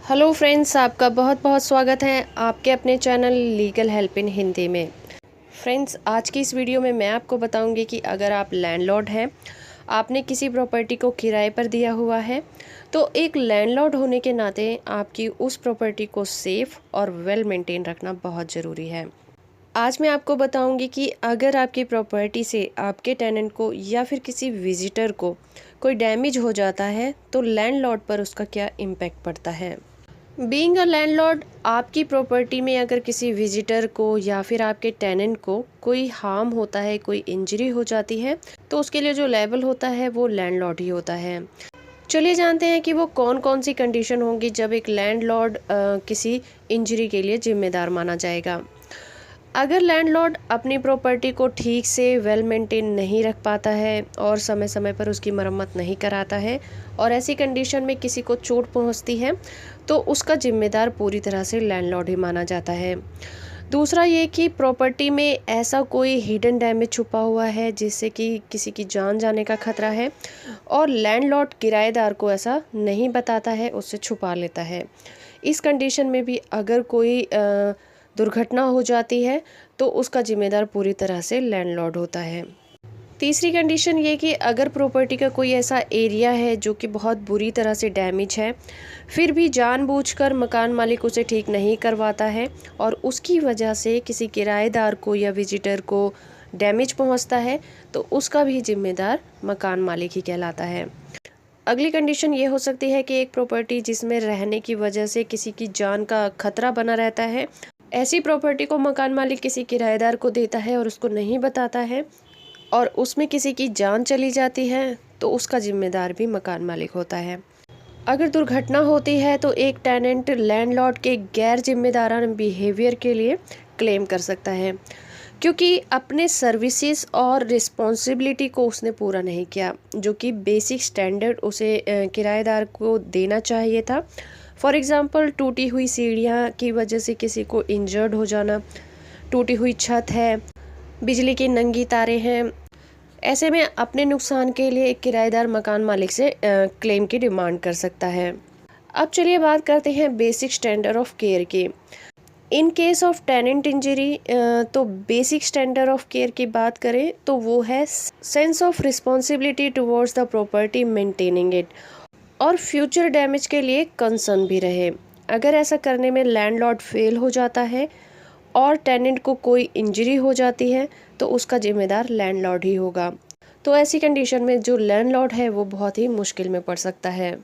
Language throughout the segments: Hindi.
हेलो फ्रेंड्स, आपका बहुत बहुत स्वागत है आपके अपने channel legal help in Hindi में। फ्रेंड्स, आज की इस वीडियो में मैं आपको बताऊंगी कि अगर आप लैंडलॉर्ड हैं, आपने किसी प्रॉपर्टी को किराए पर दिया हुआ है, तो एक लैंडलॉर्ड होने के नाते आपकी उस प्रॉपर्टी को सेफ़ और वेल मेंटेन रखना बहुत ज़रूरी है। आज मैं आपको बताऊंगी कि अगर आपकी प्रॉपर्टी से आपके टेनेंट को या फिर किसी विजिटर को कोई डैमेज हो जाता है तो लैंडलॉर्ड पर उसका क्या इम्पैक्ट पड़ता है। बीइंग अ लैंडलॉर्ड, आपकी प्रॉपर्टी में अगर किसी विजिटर को या फिर आपके टेनेंट को कोई हार्म होता है, कोई इंजरी हो जाती है, तो उसके लिए जो लेबल होता है वो लैंडलॉर्ड ही होता है। चलिए जानते हैं कि वो कौन कौन सी कंडीशन होंगी जब एक लैंडलॉर्ड किसी इंजरी के लिए जिम्मेदार माना जाएगा। अगर लैंडलॉर्ड अपनी प्रॉपर्टी को ठीक से वेल मेंटेन नहीं रख पाता है और समय समय पर उसकी मरम्मत नहीं कराता है और ऐसी कंडीशन में किसी को चोट पहुंचती है, तो उसका जिम्मेदार पूरी तरह से लैंडलॉर्ड ही माना जाता है। दूसरा ये कि प्रॉपर्टी में ऐसा कोई हिडन डैमेज छुपा हुआ है जिससे कि किसी की जान जाने का खतरा है और लैंडलॉर्ड किराएदार को ऐसा नहीं बताता है, उससे छुपा लेता है। इस कंडीशन में भी अगर कोई दुर्घटना हो जाती है तो उसका जिम्मेदार पूरी तरह से लैंडलॉर्ड होता है। तीसरी कंडीशन ये कि अगर प्रॉपर्टी का कोई ऐसा एरिया है जो कि बहुत बुरी तरह से डैमेज है, फिर भी जानबूझकर मकान मालिक उसे ठीक नहीं करवाता है और उसकी वजह से किसी किराएदार को या विजिटर को डैमेज पहुंचता है, तो उसका भी जिम्मेदार मकान मालिक ही कहलाता है। अगली कंडीशन ये हो सकती है कि एक प्रॉपर्टी जिसमें रहने की वजह से किसी की जान का खतरा बना रहता है, ऐसी प्रॉपर्टी को मकान मालिक किसी किराएदार को देता है और उसको नहीं बताता है और उसमें किसी की जान चली जाती है, तो उसका जिम्मेदार भी मकान मालिक होता है। अगर दुर्घटना होती है तो एक टेनेंट लैंडलॉर्ड के गैर जिम्मेदाराना बिहेवियर के लिए क्लेम कर सकता है, क्योंकि अपने सर्विसेज और रिस्पॉन्सिबिलिटी को उसने पूरा नहीं किया, जो कि बेसिक स्टैंडर्ड उसे किराएदार को देना चाहिए था। फॉर एग्ज़ाम्पल, टूटी हुई सीढ़ियाँ की वजह से किसी को इंजर्ड हो जाना, टूटी हुई छत है, बिजली की नंगी तारें हैं। ऐसे में अपने नुकसान के लिए एक किराएदार मकान मालिक से क्लेम की डिमांड कर सकता है। अब चलिए बात करते हैं बेसिक स्टैंडर्ड ऑफ केयर की। In case of tenant injury, तो बेसिक स्टैंडर्ड ऑफ केयर की बात करें तो वो है sense of responsibility towards the property maintaining it और फ्यूचर डैमेज के लिए कंसर्न भी रहे। अगर ऐसा करने में लैंडलॉर्ड फेल हो जाता है और टेनेंट को कोई इंजरी हो जाती है, तो उसका जिम्मेदार लैंडलॉर्ड ही होगा। तो ऐसी कंडीशन में जो लैंडलॉर्ड है वो बहुत ही मुश्किल में पड़ सकता है।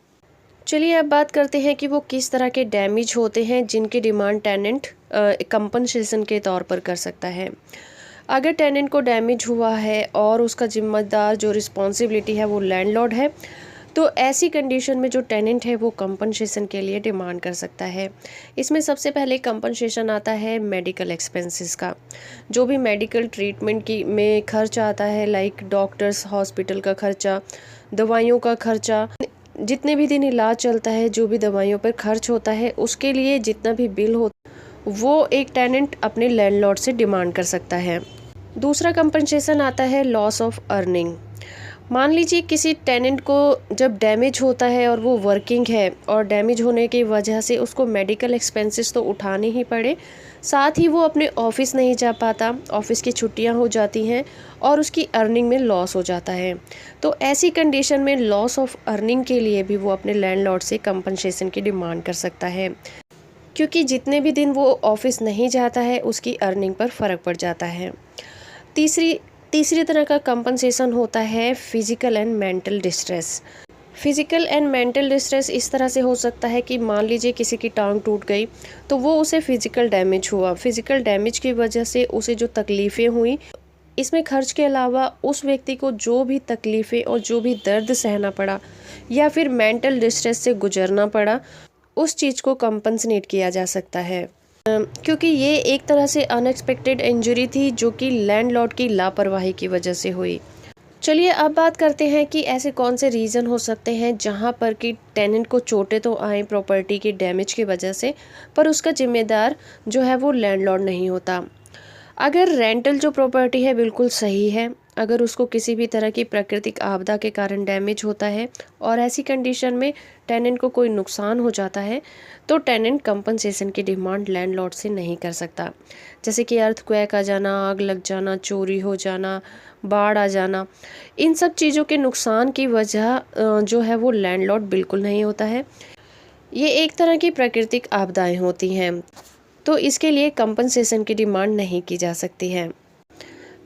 चलिए अब बात करते हैं कि वो किस तरह के डैमेज होते हैं जिनकी डिमांड टेनेंट कंपनसेशन के तौर पर कर सकता है। अगर टेनेंट को डैमेज हुआ है और उसका जिम्मेदार जो रिस्पॉन्सिबिलिटी है वो लैंडलॉर्ड है, तो ऐसी कंडीशन में जो टेनेंट है वो कंपनसेशन के लिए डिमांड कर सकता है। इसमें सबसे पहले कंपनसेशन आता है मेडिकल एक्सपेंसेस का। जो भी मेडिकल ट्रीटमेंट की में खर्च आता है, लाइक डॉक्टर्स हॉस्पिटल का खर्चा, दवाइयों का खर्चा, जितने भी दिन इलाज चलता है, जो भी दवाइयों पर खर्च होता है, उसके लिए जितना भी बिल होता है वो एक टेनेंट अपने लैंडलॉर्ड से डिमांड कर सकता है। दूसरा कंपनसेशन आता है लॉस ऑफ अर्निंग। मान लीजिए किसी टेनेंट को जब डैमेज होता है और वो वर्किंग है और डैमेज होने की वजह से उसको मेडिकल एक्सपेंसेस तो उठाने ही पड़े, साथ ही वो अपने ऑफिस नहीं जा पाता, ऑफिस की छुट्टियां हो जाती हैं और उसकी अर्निंग में लॉस हो जाता है। तो ऐसी कंडीशन में लॉस ऑफ अर्निंग के लिए भी वो अपने लैंडलॉर्ड से कंपनसेशन की डिमांड कर सकता है, क्योंकि जितने भी दिन वो ऑफिस नहीं जाता है उसकी अर्निंग पर फ़र्क पड़ जाता है। तीसरी तरह का कंपनसेशन होता है physical and mental distress. Physical and mental distress इस तरह से हो सकता है कि मान लीजिए किसी की टांग टूट गई, तो वो उसे फिजिकल डैमेज हुआ, फिजिकल डैमेज की वजह से उसे जो तकलीफ़ें हुई, इसमें खर्च के अलावा उस व्यक्ति को जो भी तकलीफ़ें और जो भी दर्द सहना पड़ा या फिर मेंटल डिस्ट्रेस से गुजरना पड़ा, उस चीज़ को कंपनसेट किया जा सकता है, क्योंकि ये एक तरह से अनएक्सपेक्टेड इंजरी थी जो कि लैंडलॉर्ड की लापरवाही की वजह से हुई। चलिए अब बात करते हैं कि ऐसे कौन से रीज़न हो सकते हैं जहां पर कि टेनेंट को चोटें तो आए प्रॉपर्टी के डैमेज की वजह से, पर उसका जिम्मेदार जो है वो लैंडलॉर्ड नहीं होता। अगर रेंटल जो प्रॉपर्टी है बिल्कुल सही है, अगर उसको किसी भी तरह की प्राकृतिक आपदा के कारण डैमेज होता है और ऐसी कंडीशन में टेनेंट को कोई नुकसान हो जाता है तो टेनेंट कंपनसेशन की डिमांड लैंडलॉर्ड से नहीं कर सकता। जैसे कि अर्थक्वेक आ जाना, आग लग जाना, चोरी हो जाना, बाढ़ आ जाना, इन सब चीज़ों के नुकसान की वजह जो है वो लैंडलॉर्ड बिल्कुल नहीं होता है। ये एक तरह की प्राकृतिक आपदाएं होती हैं, तो इसके लिए कंपनसेशन की डिमांड नहीं की जा सकती है।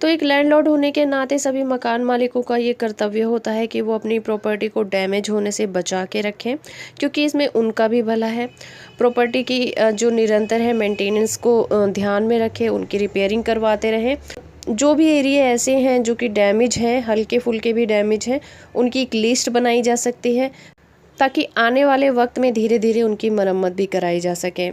तो एक लैंडलॉर्ड होने के नाते सभी मकान मालिकों का ये कर्तव्य होता है कि वो अपनी प्रॉपर्टी को डैमेज होने से बचा के रखें, क्योंकि इसमें उनका भी भला है। प्रॉपर्टी की जो निरंतर है मेंटेनेंस को ध्यान में रखें, उनकी रिपेयरिंग करवाते रहें। जो भी एरिया ऐसे हैं जो कि डैमेज हैं, हल्के फुल्के भी डैमेज हैं, उनकी एक लिस्ट बनाई जा सकती है ताकि आने वाले वक्त में धीरे धीरे उनकी मरम्मत भी कराई जा सके।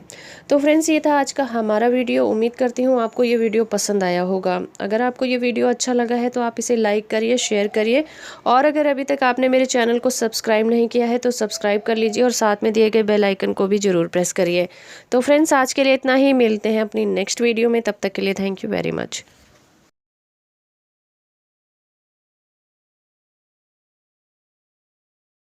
तो फ्रेंड्स, ये था आज का हमारा वीडियो। उम्मीद करती हूँ आपको ये वीडियो पसंद आया होगा। अगर आपको ये वीडियो अच्छा लगा है तो आप इसे लाइक करिए, शेयर करिए, और अगर अभी तक आपने मेरे चैनल को सब्सक्राइब नहीं किया है तो सब्सक्राइब कर लीजिए और साथ में दिए गए बेल आइकन को भी ज़रूर प्रेस करिए। तो फ्रेंड्स, आज के लिए इतना ही, मिलते हैं अपनी नेक्स्ट वीडियो में। तब तक के लिए थैंक यू वेरी मच।